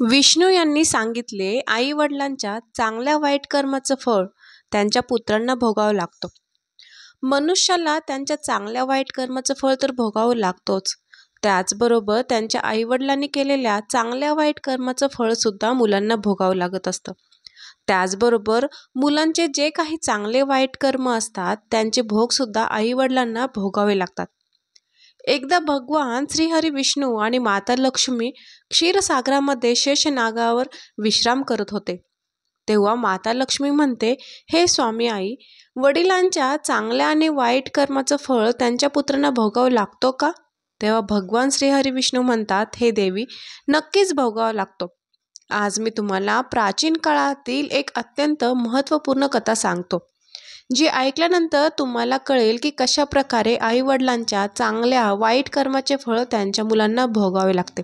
विष्णू यांनी सांगितले, आई वडिलांच्या चांगल्या वाईट कर्माचं फळ त्यांच्या पुत्रांना भोगावं लागतं. मनुष्याला त्यांच्या चांगल्या वाईट कर्माचं फळ तर भोगावं लागतोच, त्याचबरोबर त्यांच्या आईवडिलांनी केलेल्या चांगल्या वाईट कर्माचं फळ सुद्धा मुलांना भोगावं लागत असतं. त्याचबरोबर मुलांचे जे काही चांगले वाईट कर्म असतात त्यांचे भोग सुद्धा आईवडिलांना भोगावे लागतात. एकदा भगवान श्रीहरी विष्णू आणि माता लक्ष्मी क्षीरसागरामध्ये शेषनागावर विश्राम करत होते. तेव्हा माता लक्ष्मी म्हणते, हे स्वामी आई, वडिलांच्या चांगल्या आणि वाईट कर्माचं फळ त्यांच्या पुत्रांना भोगावं लागतो का? तेव्हा भगवान श्रीहरी विष्णू म्हणतात, हे देवी, नक्कीच भोगावा लागतो. आज मी तुम्हाला प्राचीन काळातील एक अत्यंत महत्त्वपूर्ण कथा सांगतो, जी ऐकल्यानंतर तुम्हाला कळेल की कशा प्रकारे आई वडिलांच्या चांगल्या वाईट कर्माचे फळ त्यांच्या मुलांना भोगावे लागते.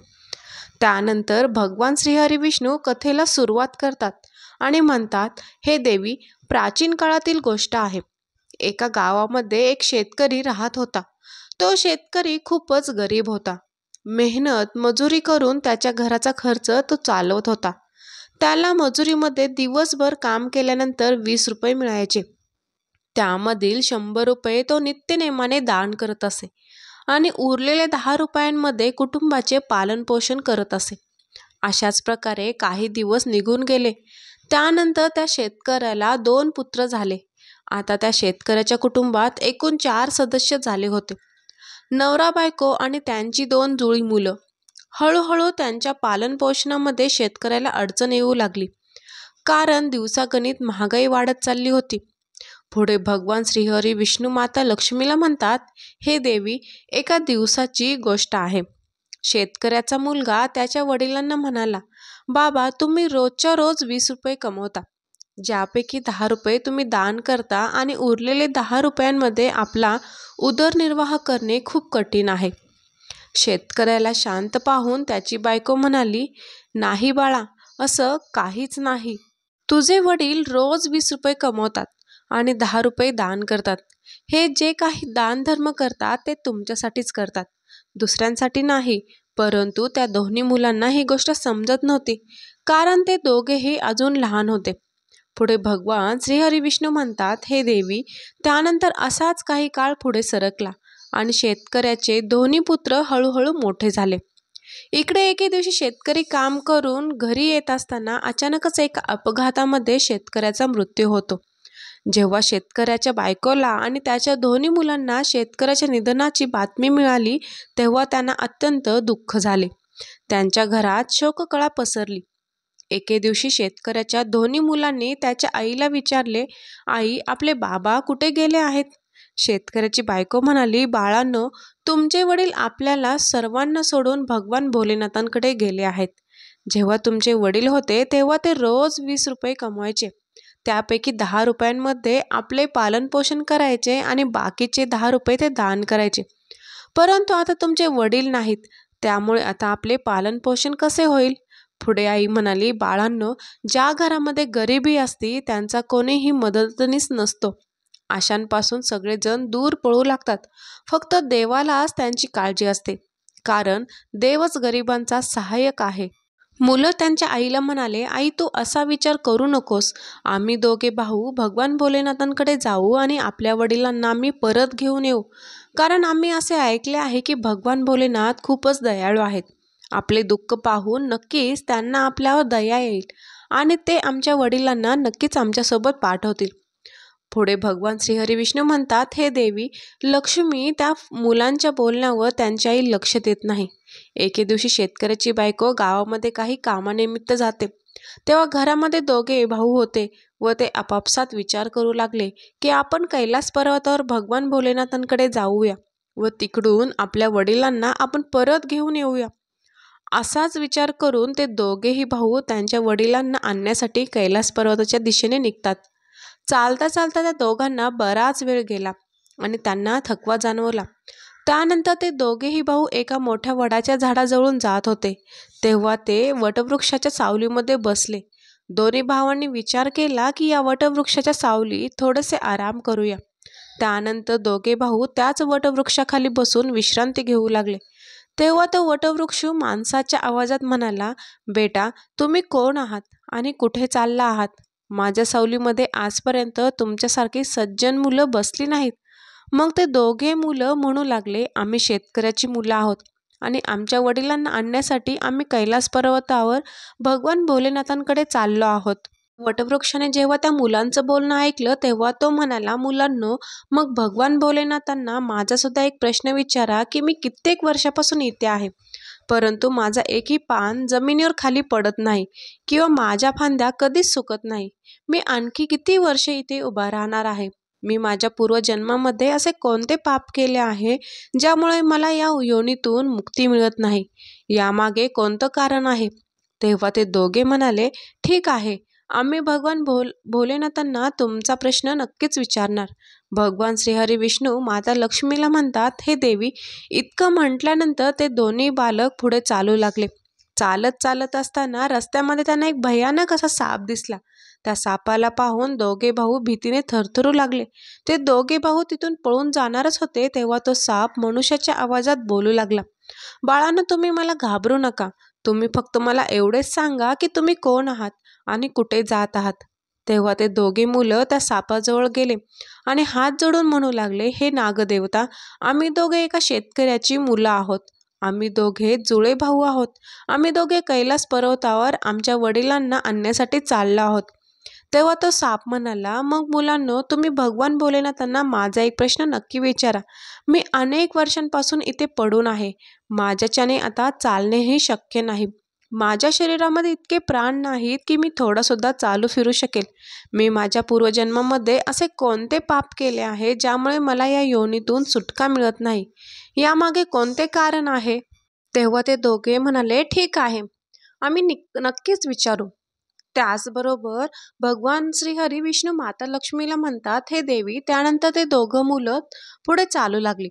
त्यानंतर भगवान श्रीहरी विष्णू कथेला सुरुवात करतात आणि म्हणतात, हे देवी, प्राचीन काळातील गोष्ट आहे. एका गावामध्ये एक शेतकरी राहत होता. तो शेतकरी खूपच गरीब होता. मेहनत मजुरी करून त्याच्या घराचा खर्च तो चालवत होता. त्याला मजुरीमध्ये दिवसभर काम केल्यानंतर 20 रुपये मिळायचे. त्यामधील 100 रुपये तो नित्यनेमाने दान करत असे आणि उरलेल्या 10 रुपयांमध्ये कुटुंबाचे पालनपोषण करत असे. अशाच प्रकारे काही दिवस निघून गेले. त्यानंतर त्या शेतकऱ्याला 2 पुत्र झाले. आता त्या शेतकऱ्याच्या कुटुंबात एकूण 4 सदस्य झाले होते. नवरा बायको आणि त्यांची 2 जुळी मुलं. हळूहळू त्यांच्या पालनपोषणामध्ये शेतकऱ्याला अडचण येऊ लागली, कारण दिवसागणिक महागाई वाढत चालली होती. पुढे भगवान श्रीहरी विष्णू माता लक्ष्मीला म्हणतात, हे देवी, एका दिवसाची गोष्ट आहे. शेतकऱ्याचा मुलगा त्याच्या वडिलांना म्हणाला, बाबा, तुम्ही रोजच्या रोज 20 रुपये कमवता, ज्यापैकी 10 रुपये तुम्ही दान करता आणि उरलेले 10 रुपयांमध्ये आपला उदरनिर्वाह करणे खूप कठीण आहे. शेतकऱ्याला शांत पाहून त्याची बायको म्हणाली, नाही बाळा, असं काहीच नाही. तुझे वडील रोज 20 रुपये कमवतात आणि 10 रुपये दान करतात. हे जे काही दानधर्म करतात ते तुमच्यासाठीच करतात, दुसऱ्यांसाठी नाही. परंतु त्या दोन्ही मुलांना ही गोष्ट समजत नव्हती, कारण ते दोघेही अजून लहान होते. पुढे भगवान श्रीहरी विष्णू म्हणतात, हे देवी, त्यानंतर असाच काही काळ पुढे सरकला आणि शेतकऱ्याचे दोन्ही पुत्र हळूहळू मोठे झाले. इकडे एके दिवशी शेतकरी काम करून घरी येत असताना अचानकच एका अपघातामध्ये शेतकऱ्याचा मृत्यू होतो. जेव्हा शेतकऱ्याच्या बायकोला आणि त्याच्या दोन्ही मुलांना शेतकऱ्याच्या निधनाची बातमी मिळाली, तेव्हा त्यांना अत्यंत दुःख झाले. त्यांच्या घरात शोककळा पसरली. एके दिवशी शेतकऱ्याच्या दोन्ही मुलांनी त्याच्या आईला विचारले, आई, आपले बाबा कुठे गेले आहेत? शेतकऱ्याची बायको म्हणाली, बाळांनो, तुमचे वडील आपल्याला सर्वांना सोडून भगवान भोलेनाथांकडे गेले आहेत. जेव्हा तुमचे वडील होते तेव्हा ते रोज 20 रुपये कमवायचे. त्यापैकी 10 रुपयांमध्ये आपले पालनपोषण करायचे आणि बाकीचे 10 रुपये ते दान करायचे. परंतु आता तुमचे वडील नाहीत, त्यामुळे आता आपले पालनपोषण कसे होईल? पुढे आई म्हणाली, बाळांनो, ज्या घरामध्ये गरिबी असती त्यांचा कोणीही मदतनीस नसतो. अशांपासून सगळेजण दूर पळू लागतात. फक्त देवालाच त्यांची काळजी असते, कारण देवच गरिबांचा सहाय्यक आहे. मुलं त्यांच्या आईला म्हणाले, आई, तू असा विचार करू नकोस. आम्ही दोघे भाऊ भगवान भोलेनाथांकडे जाऊ आणि आपल्या वडिलांना आम्ही परत घेऊन येऊ, कारण आम्ही असे ऐकले आहे की भगवान भोलेनाथ खूपच दयाळू आहेत. आपले दुःख पाहून नक्कीच त्यांना आपल्यावर दया येईल आणि ते आमच्या वडिलांना नक्कीच आमच्यासोबत पाठवतील. पुढे भगवान श्रीहरी विष्णू म्हणतात, हे देवी, लक्ष्मी त्या मुलांच्या बोलण्यावर त्यांची आई लक्ष देत नाही. एके दिवशी शेतकऱ्याची बायको गावामध्ये काही कामानिमित्त जाते. तेव्हा घरामध्ये दोघे भाऊ होते व ते आपापसात विचार करू लागले की आपण कैलास पर्वतावर भगवान भोलेनाथांकडे जाऊया व तिकडून आपल्या वडिलांना आपण परत घेऊन येऊया. असाच विचार करून ते दोघेही भाऊ त्यांच्या वडिलांना आणण्यासाठी कैलास पर्वताच्या दिशेने निघतात. चालता चालता त्या दोघांना बराच वेळ गेला आणि त्यांना थकवा जाणवला. त्यानंतर ते दोघेही भाऊ एका मोठ्या वडाच्या झाडाजवळून जात होते. तेव्हा ते वटवृक्षाच्या सावलीमध्ये बसले. दोन्ही भावांनी विचार केला की या वटवृक्षाच्या सावलीत थोडेसे आराम करूया. त्यानंतर दोघे भाऊ त्याच वटवृक्षाखाली बसून विश्रांती घेऊ लागले. तेव्हा तो वटवृक्ष माणसाच्या आवाजात म्हणाला, बेटा, तुम्ही कोण आहात आणि कुठे चालला आहात? माझ्या सावलीमध्ये आजपर्यंत तुमच्यासारखी सज्जन मुलं बसली नाहीत. मग ते दोघे मुलं म्हणू लागले, आम्ही शेतकऱ्याची मुलं आहोत आणि आमच्या वडिलांना आणण्यासाठी आम्ही कैलास पर्वतावर भगवान भोलेनाथांकडे चाललो आहोत. वटवृक्षाने जेव्हा त्या मुलांचं बोलणं ऐकलं तेव्हा तो म्हणाला, मुलांनो, मग भगवान भोलेनाथांना माझा सुद्धा एक प्रश्न विचारा की मी कित्येक वर्षापासून इथे आहे, परंतु माझा एकही पान जमिनीवर खाली पडत नाही किंवा माझ्या फांद्या कधीच सुकत नाही. मी आणखी किती वर्षे इथे उभा राहणार आहे? मी माझ्या पूर्वजन्मामध्ये असे कोणते पाप केले आहे ज्यामुळे मला या योनीतून मुक्ती मिळत नाही? यामागे कोणतं कारण आहे? तेव्हा ते दोघे म्हणाले, ठीक आहे, आम्ही भगवान भोलेनाथांना तुमचा प्रश्न नक्कीच विचारणार. भगवान श्रीहरी विष्णू माता लक्ष्मीला म्हणतात, हे देवी. इतकं म्हटल्यानंतर ते दोन्ही बालक पुढे चालू लागले. चालत चालत असताना रस्त्यामध्ये त्यांना एक भयानक असा साप दिसला. त्या सापाला पाहून दोघे भाऊ भीतीने थरथरू लागले. ते दोघे भाऊ तिथून पळून जाणारच होते तेव्हा तो साप मनुष्याच्या आवाजात बोलू लागला, बाळांनो, तुम्ही मला घाबरू नका. तुम्ही फक्त मला एवढेच सांगा की तुम्ही कोण आहात आणि कुठे जात आहात. तेव्हा ते दोघे मुलं त्या सापाजवळ गेले आणि हात जोडून म्हणू लागले, हे नागदेवता, आम्ही दोघे एका शेतकऱ्याची मुलं आहोत. आम्ही दोघे जुळे भाऊ आहोत. आम्ही दोघे कैलास पर्वतावर आमच्या वडिलांना आणण्यासाठी चाललो आहोत. तेव्हा तो साप म्हणाला, मग मुलांनो, तुम्ही भगवान भोलेनाथांना माझा एक प्रश्न नक्की विचारा. मी अनेक वर्षांपासून इथे पडून आहे. माझ्याच्याने आता चालणेही शक्य नाही. माझ्या शरीरामध्ये इतके प्राण नाहीत की मी थोडासुद्धा चालू फिरू शकेल. मी माझ्या पूर्वजन्मामध्ये असे कोणते पाप केले आहे ज्यामुळे मला या योनीतून सुटका मिळत नाही? यामागे कोणते कारण आहे? तेव्हा ते दोघे म्हणाले, ठीक आहे, आम्ही नक्कीच विचारू. त्याचबरोबर भगवान श्रीहरी विष्णू माता लक्ष्मीला म्हणतात, हे देवी. त्यानंतर ते दोघं मुलं पुढे चालू लागली.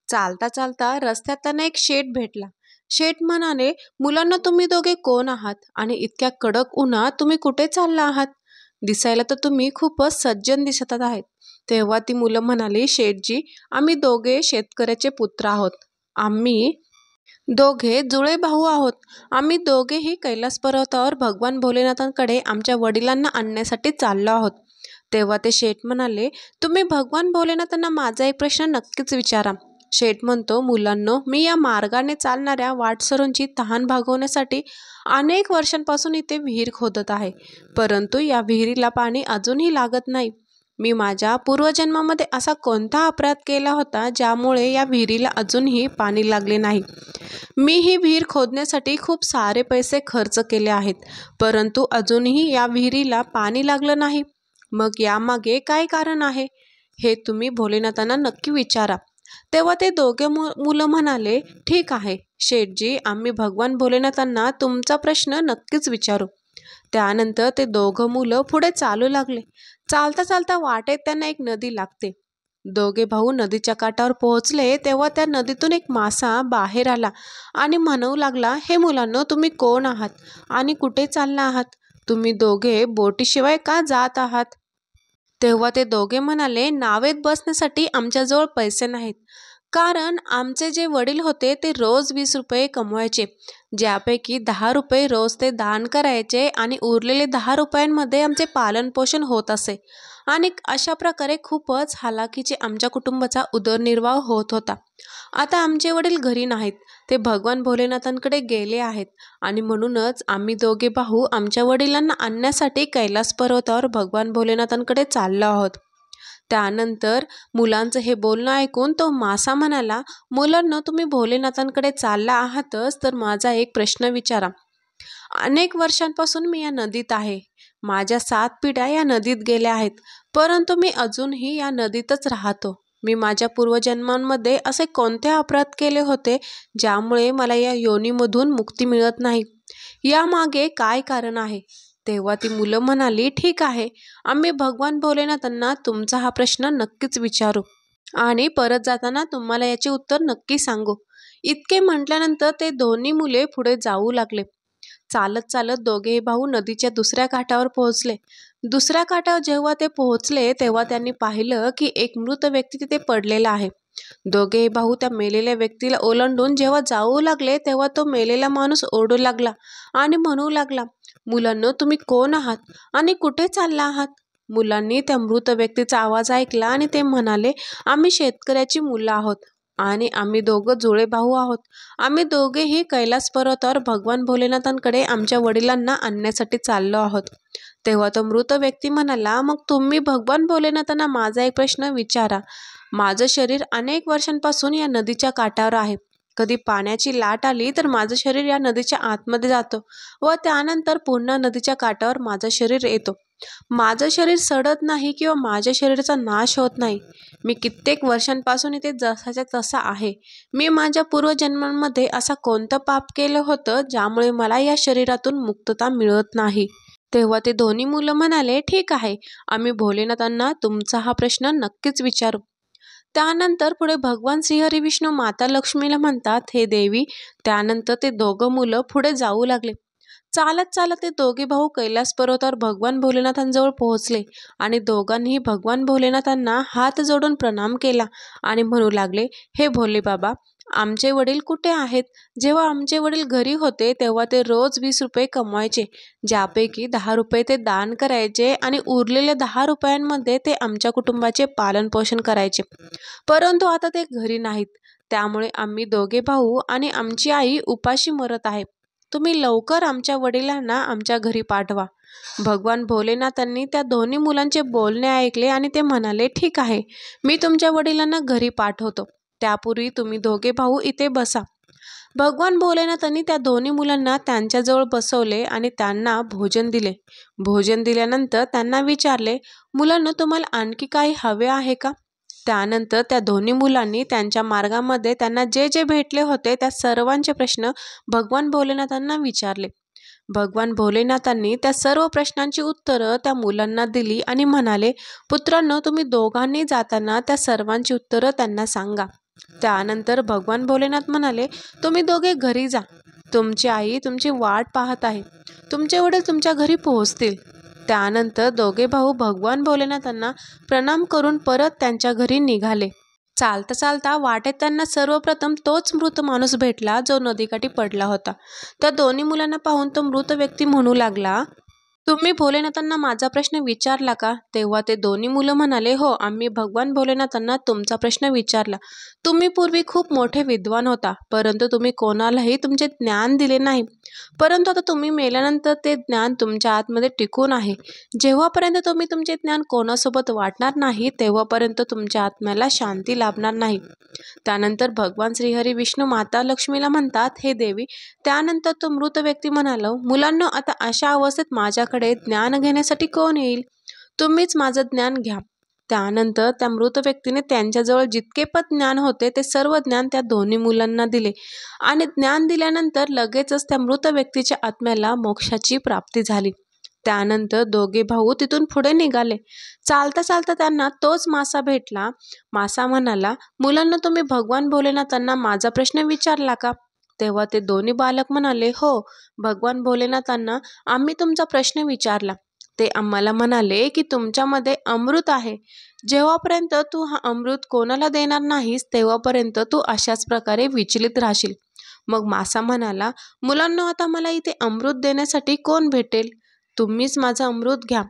चालता चालता रस्त्यात त्यांना एक शेठ भेटला. शेठ म्हणाले, मुलांना, तुम्ही दोघे कोण आहात आणि इतक्या कडक उन्हात तुम्ही कुठे चालला आहात? दिसायला तर तुम्ही खूपच सज्जन दिसत आहेत. तेव्हा ती मुलं म्हणाली, शेठजी, आम्ही दोघे शेतकऱ्याचे पुत्र आहोत. आम्ही दोघे जुळे भाऊ आहोत. आम्ही दोघेही कैलास पर्वतावर भगवान भोलेनाथांकडे आमच्या वडिलांना आणण्यासाठी चाललो आहोत. तेव्हा ते शेठ म्हणाले, तुम्ही भगवान भोलेनाथांना माझा एक प्रश्न नक्कीच विचारा. शेठ म्हणतो, मुलांनो, मी या मार्गाने चालणाऱ्या वाटसरूंची तहान भागवण्यासाठी अनेक वर्षांपासून इथे विहीर खोदत आहे, परंतु या विहिरीला पाणी अजूनही लागत नाही. मी माझ्या पूर्वजन्मामध्ये असा कोणता अपराध केला होता ज्यामुळे या विहिरीला अजूनही पाणी लागले नाही? मी ही विहीर खोदण्यासाठी खूप सारे पैसे खर्च केले आहेत, परंतु अजूनही या विहिरीला पाणी लागलं नाही. मग यामागे काय कारण आहे? हे तुम्ही भोलेनाथांना नक्की विचारा. तेव्हा ते दोघे मुलं म्हणाले, ठीक आहे शेठजी, आम्ही भगवान भोलेनाथांना तुमचा प्रश्न नक्कीच विचारू. त्यानंतर ते दोघं मुलं पुढे चालू लागले. चालता चालता वाटेत त्यांना एक नदी लागते. दोघे भाऊ नदीच्या काठावर पोहोचले तेव्हा त्या नदीतून एक मासा बाहेर आला आणि म्हणू लागला, हे मुलांनो, तुम्ही कोण आहात आणि कुठे चालला आहात? तुम्ही दोघे बोटीशिवाय का जात आहात? तेव्हा ते दोघे म्हणाले, नावेत बसण्यासाठी आमच्याजवळ पैसे नाहीत, कारण आमचे जे वडील होते ते रोज 20 रुपये कमवायचे, ज्यापैकी 10 रुपये रोज ते दान करायचे आणि उरलेले 10 रुपयांमध्ये आमचे पालनपोषण होत असे. आणि अशा प्रकारे खूपच हालाकीचे आमच्या कुटुंबाचा उदरनिर्वाह होत होता. आता आमचे वडील घरी नाहीत, ते भगवान भोलेनाथांकडे गेले आहेत आणि म्हणूनच आम्ही दोघे भाऊ आमच्या वडिलांना आणण्यासाठी कैलास पर्वतावर भगवान भोलेनाथांकडे चाललो आहोत. त्यानंतर मुलांचं हे बोलणं ऐकून तो मासा म्हणाला, मुलांना, तुम्ही भोलेनाथांकडे चालला आहातच, तर माझा एक प्रश्न विचारा. अनेक वर्षांपासून मी या नदीत आहे. माझ्या 7 पिढ्या या नदीत गेल्या आहेत, परंतु मी अजूनही या नदीतच राहतो. मी माझ्या पूर्वजन्मांमध्ये असे कोणते अपराध केले होते ज्यामुळे मला या योनीमधून मुक्ती मिळत नाही? यामागे काय कारण आहे? तेव्हा ती मुलं म्हणाली, ठीक आहे, आम्ही भगवान भोलेनाथांना तुमचा हा प्रश्न नक्कीच विचारू आणि परत जाताना तुम्हाला याचे उत्तर नक्की सांगू. इतके म्हटल्यानंतर ते दोन्ही मुले पुढे जाऊ लागले. चालत चालत दोघे भाऊ नदीच्या दुसऱ्या काठावर पोहोचले. दुसऱ्या काठावर जेव्हा ते पोहोचले तेव्हा त्यांनी पाहिलं की एक मृत व्यक्ती तिथे पडलेला आहे. दोघेही भाऊ त्या मेलेल्या व्यक्तीला ओलांडून जेव्हा जाऊ लागले तेव्हा तो मेलेला माणूस ओरडू लागला आणि म्हणू लागला, मुलांनो, तुम्ही कोण आहात आणि कुठे चालला आहात? मुलांनी त्या मृत व्यक्तीचा आवाज ऐकला आणि ते म्हणाले, आम्ही शेतकऱ्याची मुलं आहोत आणि आम्ही दोघं जुळे भाऊ आहोत. आम्ही दोघेही कैलास पर्वतावर भगवान भोलेनाथांकडे आमच्या वडिलांना आणण्यासाठी चाललो आहोत. तेव्हा तो मृत व्यक्ती म्हणाला, मग तुम्ही भगवान भोलेनाथांना माझा एक प्रश्न विचारा. माझं शरीर अनेक वर्षांपासून या नदीच्या काठावर आहे. कधी पाण्याची लाट आली तर माझं शरीर या नदीच्या आतमध्ये जातं व त्यानंतर पुन्हा नदीच्या काठावर माझं शरीर येतो. माझं शरीर सडत नाही किंवा माझ्या शरीराचा नाश होत नाही. मी कित्येक वर्षांपासून इथे जसाच्या तसा आहे. मी माझ्या पूर्वजन्मांमध्ये असा कोणतं पाप केलं होतं ज्यामुळे मला या शरीरातून मुक्तता मिळत नाही. तेव्हा ते दोन्ही मुलं म्हणाले, ठीक आहे, आम्ही भोलेनाथांना तुमचा हा प्रश्न नक्कीच विचारू. त्यानंतर पुढे भगवान श्रीहरी विष्णू माता लक्ष्मीला म्हणतात, हे देवी. त्यानंतर ते दोघं मुलं पुढे जाऊ लागले. चालत चालत ते दोघे भाऊ कैलास पर्वतावर भगवान भोलेनाथांजवळ पोहोचले आणि दोघांनीही भगवान भोलेनाथांना हात जोडून प्रणाम केला आणि म्हणू लागले, हे भोले बाबा, आमचे वडील कुठे आहेत? जेव्हा आमचे वडील घरी होते तेव्हा ते रोज 20 रुपये कमवायचे, ज्यापैकी 10 रुपये ते दान करायचे आणि उरलेल्या 10 रुपयांमध्ये ते आमच्या कुटुंबाचे पालनपोषण करायचे. परंतु आता ते घरी नाहीत, त्यामुळे आम्ही दोघे भाऊ आणि आमची आई उपाशी मरत आहे. तुम्ही लवकर आमच्या वडिलांना आमच्या घरी पाठवा. भगवान भोलेनाथांनी त्या दोन्ही मुलांचे बोलणे ऐकले आणि ते म्हणाले, ठीक आहे, मी तुमच्या वडिलांना घरी पाठवतो. त्यापूर्वी तुम्ही दोघे भाऊ इथे बसा. भगवान भोलेनाथांनी त्या दोन्ही मुलांना त्यांच्याजवळ बसवले आणि त्यांना भोजन दिले. भोजन दिल्यानंतर त्यांना विचारले, मुलांना, तुम्हाला आणखी काही हवे आहे का? त्यानंतर त्या दोन्ही मुलांनी त्यांच्या मार्गामध्ये त्यांना जे जे भेटले होते त्या सर्वांचे प्रश्न भगवान भोलेनाथांना विचारले. भगवान भोलेनाथांनी त्या सर्व प्रश्नांची उत्तरं त्या मुलांना दिली आणि म्हणाले, पुत्रांनो, तुम्ही दोघांनी जाताना त्या सर्वांची उत्तरं त्यांना सांगा. त्यानंतर भगवान भोलेनाथ म्हणाले, तुम्ही दोघे घरी जा. तुमची आई तुमची वाट पाहत आहे. तुमचे वडील तुमच्या घरी पोहोचतील. त्यानंतर दोघे भाऊ भगवान भोलेनाथांना प्रणाम करून परत त्यांच्या घरी निघाले. चालता चालता वाटेत त्यांना सर्वप्रथम तोच मृत माणूस भेटला जो नदीकाठी पडला होता. त्या दोन्ही मुलांना पाहून तो मृत व्यक्ती म्हणू लागला, तुम्ही भोलेनाथांना माझा प्रश्न विचारला का? तेव्हा ते दोन्ही मुलं म्हणाले, हो, आम्ही भगवान भोलेनाथांना तुमचा प्रश्न विचारला. तुम्ही पूर्वी खूप मोठे विद्वान होता, परंतु तुम्ही कोणालाही तुमचे ज्ञान दिले नाही. परंतु आता तुम्ही मेल्यानंतर ते ज्ञान तुमच्या आतमध्ये टिकून आहे. जेव्हापर्यंत तुम्ही तुमचे ज्ञान कोणासोबत वाटणार नाही तेव्हापर्यंत तुमच्या आत्म्याला शांती लाभणार नाही. त्यानंतर भगवान श्रीहरी विष्णू माता लक्ष्मीला म्हणतात, हे देवी. त्यानंतर तो मृत व्यक्ती म्हणाला, मुलांना, आता अशा अवस्थेत माझ्याकडे ज्ञान घेण्यासाठी कोण येईल? तुम्हीच माझं ज्ञान घ्या. त्यानंतर त्या मृत व्यक्तीने त्यांच्याजवळ जितके पण ज्ञान होते ते सर्व ज्ञान त्या दोन्ही मुलांना दिले आणि ज्ञान दिल्यानंतर लगेचच त्या मृत व्यक्तीच्या आत्म्याला मोक्षाची प्राप्ती झाली. त्यानंतर दोघे भाऊ तिथून पुढे निघाले. चालता चालता त्यांना तोच मासा भेटला. मासा म्हणाला, मुलांना, तुम्ही भगवान भोलेनाथांना माझा प्रश्न विचारला का? तेव्हा ते दोन्ही बालक म्हणाले, हो, भगवान भोलेनाथांना आम्ही तुमचा प्रश्न विचारला. ते आम्हाला म्हणाले की तुमच्यामध्ये अमृत आहे. जेव्हापर्यंत तू हा अमृत कोणाला देणार नाहीस तेव्हापर्यंत तू अशाच प्रकारे विचलित राहशील. मग मासा म्हणाला, मुलांना, आता मला इथे अमृत देण्यासाठी कोण भेटेल? तुम्हीच माझं अमृत घ्या.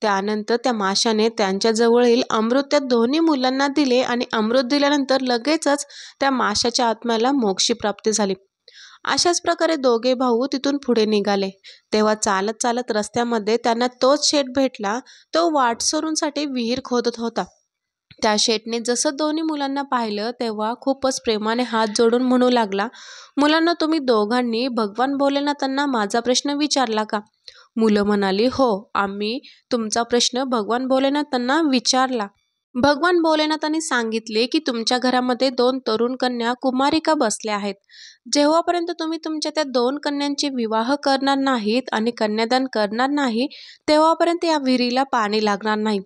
त्यानंतर त्या माशाने त्यांच्याजवळील अमृत त्या दोन्ही मुलांना दिले आणि अमृत दिल्यानंतर लगेचच त्या माशाच्या आत्म्याला मोक्षी प्राप्ती झाली. अशाच प्रकारे दोघे भाऊ तिथून पुढे निघाले. तेव्हा चालत चालत रस्त्यामध्ये त्यांना तोच शेठ भेटला. तो वाटसरूंसाठी विहीर खोदत होता. त्या शेठने जसं दोन्ही मुलांना पाहिलं तेव्हा खूपच प्रेमाने हात जोडून म्हणू लागला, मुलांना, तुम्ही दोघांनी भगवान भोलेनाथांना माझा प्रश्न विचारला का? मुलं म्हणाली, हो, आम्ही तुमचा प्रश्न भगवान भोलेनाथांना विचारला. भगवान भोलेनाथांनी सांगितले की तुमच्या घरामध्ये 2 तरुण कन्या कुमारिका बसल्या आहेत. जेव्हापर्यंत तुम्ही तुमच्या त्या 2 कन्यांचे विवाह करणार नाहीत आणि कन्यादान करणार नाही तेव्हापर्यंत या विहिरीला पाणी लागणार नाही.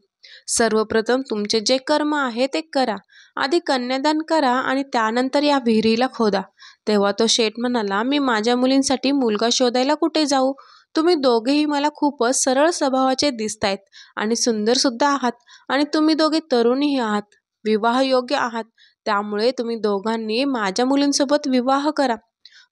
सर्वप्रथम तुमचे जे कर्म आहे ते करा. आधी कन्यादान करा आणि त्यानंतर या विहिरीला खोदा. तेव्हा तो शेठ म्हणाला, मी माझ्या मुलींसाठी मुलगा शोधायला कुठे जाऊ? तुम्ही दोघेही मला खूपच सरळ स्वभावाचे दिसतायत आणि सुंदर सुद्धा आहात आणि तुम्ही दोघे तरुणही आहात, विवाहयोग्य आहात. त्यामुळे तुम्ही दोघांनी माझ्या मुलींसोबत विवाह करा.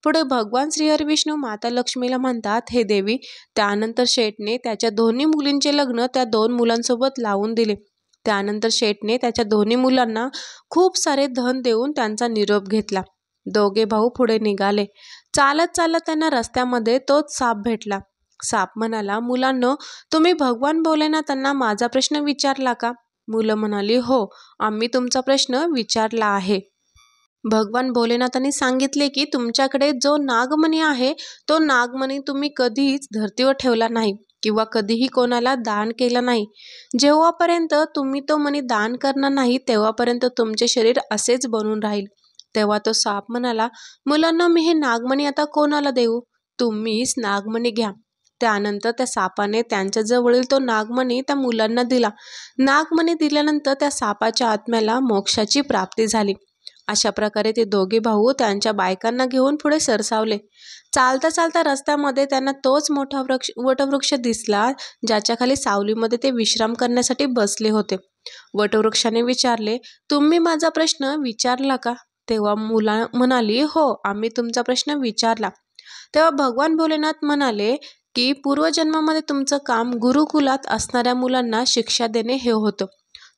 पुढे भगवान श्रीहरिविष्णू माता लक्ष्मीला म्हणतात, हे देवी. त्यानंतर शेठने त्याच्या दोन्ही मुलींचे लग्न त्या 2 मुलांसोबत लावून दिले. त्यानंतर शेठने त्याच्या दोन्ही मुलांना खूप सारे धन देऊन त्यांचा निरोप घेतला. दोघे भाऊ पुढे निघाले. चालत चालत त्यांना रस्त्यामध्ये तोच साप भेटला. साप म्हणाला, मुलांनो, तुम्ही भगवान भोलेनाथांना माझा प्रश्न विचारला का? मुलं म्हणाली, हो, आम्ही तुमचा प्रश्न विचारला आहे. भगवान भोलेनाथांनी सांगितले की तुमच्याकडे जो नागमणी आहे तो नागमणी तुम्ही कधीच धर्तीवर ठेवला नाही किंवा कधीही कोणाला दान केला नाही. जेव्हापर्यंत तुम्ही तो मणी दान करणार नाही तेव्हापर्यंत तुमचे शरीर असेच बनून राहील. तेव्हा तो साप म्हणाला, मुलांना, मी हे नागमणी आता कोणाला देऊ? तुम्हीच नागमणी घ्या. त्यानंतर त्या सापाने त्यांच्याजवळील तो नागमणी त्या मुलांना दिला. नागमणी दिल्यानंतर त्या सापाच्या आत्म्याला मोक्षाची प्राप्ती झाली. अशा प्रकारे ते दोघे भाऊ त्यांच्या बायकांना घेऊन पुढे सरसावले. चालता चालता रस्त्यामध्ये त्यांना तोच मोठा वटवृक्ष दिसला, ज्याच्या खाली सावलीमध्ये ते विश्राम करण्यासाठी बसले होते. वटवृक्षाने विचारले, तुम्ही माझा प्रश्न विचारला का? तेव्हा मुला म्हणाली, हो, आम्ही तुमचा प्रश्न विचारला. तेव्हा भगवान भोलेनाथ म्हणाले की पूर्वजन्मामध्ये तुमचं काम गुरुकुलात असणाऱ्या मुलांना शिक्षा देणे हे होतं.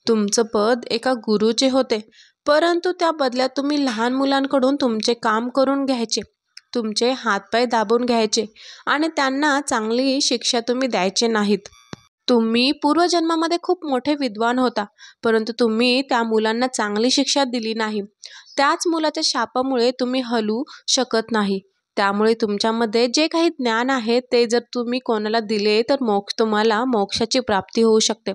तुमचं पद एका गुरुचे होते, परंतु त्या बदल्यात तुम्ही लहान मुलांकडून तुमचे काम करून घ्यायचे, तुमचे हातपाय दाबून घ्यायचे आणि त्यांना चांगली शिक्षा तुम्ही द्यायचे नाहीत. तुम्ही पूर्वजन्मामध्ये खूप मोठे विद्वान होता, परंतु तुम्ही त्या मुलांना चांगली शिक्षा दिली नाही. त्याच मुलाच्या शापामुळे तुम्ही हलू शकत नाही. त्यामुळे तुमच्यामध्ये जे काही ज्ञान आहे ते जर तुम्ही कोणाला दिले तर तुम्हाला मोक्षाची प्राप्ती होऊ शकते.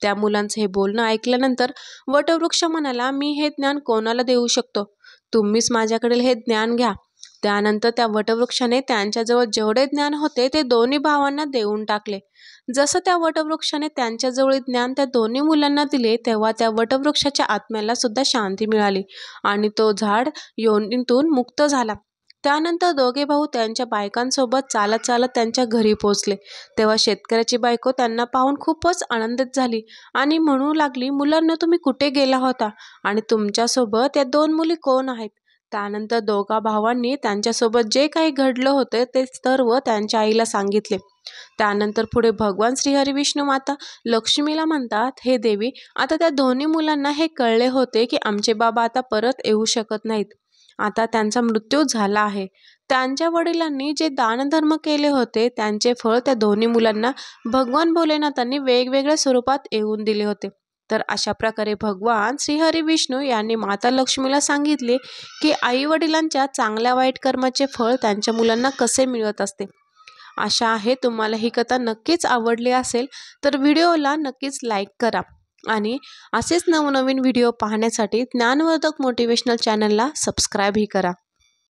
त्या मुलांचं हे बोलणं ऐकल्यानंतर वटवृक्ष म्हणाला, मी हे ज्ञान कोणाला देऊ शकतो? तुम्हीच माझ्याकडील हे ज्ञान घ्या. त्यानंतर त्या वटवृक्षाने त्यांच्याजवळ जेवढे ज्ञान होते ते दोन्ही भावांना देऊन टाकले. जसं त्या वटवृक्षाने त्यांच्याजवळील ज्ञान त्या दोन्ही मुलांना दिले तेव्हा त्या वटवृक्षाच्या आत्म्याला सुद्धा शांती मिळाली आणि तो झाड योनीतून मुक्त झाला. त्यानंतर दोघे भाऊ त्यांच्या बायकांसोबत चालत चालत त्यांच्या घरी पोहोचले. तेव्हा शेतकऱ्याची बायको त्यांना पाहून खूपच आनंदित झाली आणि म्हणू लागली, मुलांना, तुम्ही कुठे गेला होता आणि तुमच्यासोबत या 2 मुली कोण आहेत? त्यानंतर दोघा भावांनी त्यांच्यासोबत जे काही घडलं होतं ते सर्व त्यांच्या आईला सांगितले. त्यानंतर पुढे भगवान श्रीहरिविष्णू माता लक्ष्मीला म्हणतात, हे देवी, आता त्या दोन्ही मुलांना हे कळले होते की आमचे बाबा आता परत येऊ शकत नाहीत. आता त्यांचा मृत्यू झाला आहे. त्यांच्या वडिलांनी जे दानधर्म केले होते त्याचे फळ त्या दोन्ही मुलांना भगवान भोलेनाथांनी वेगवेगळ्या स्वरूपात येऊन दिले होते. तर अशा प्रकारे भगवान श्रीहरिविष्णू यांनी माता लक्ष्मीला सांगितले की आई वडिलांच्या चांगल्या वाईट कर्माचे फळ त्यांच्या मुलांना कसे मिळत असते. आशा आहे तुम्हाला ही कथा नक्कीच आवडली असेल, तर व्हिडिओला नक्कीच लाईक करा आणि असेच नवनवीन व्हिडिओ पाहण्यासाठी ज्ञानवर्धक मोटिवेशनल चॅनलला सबस्क्राईबही करा.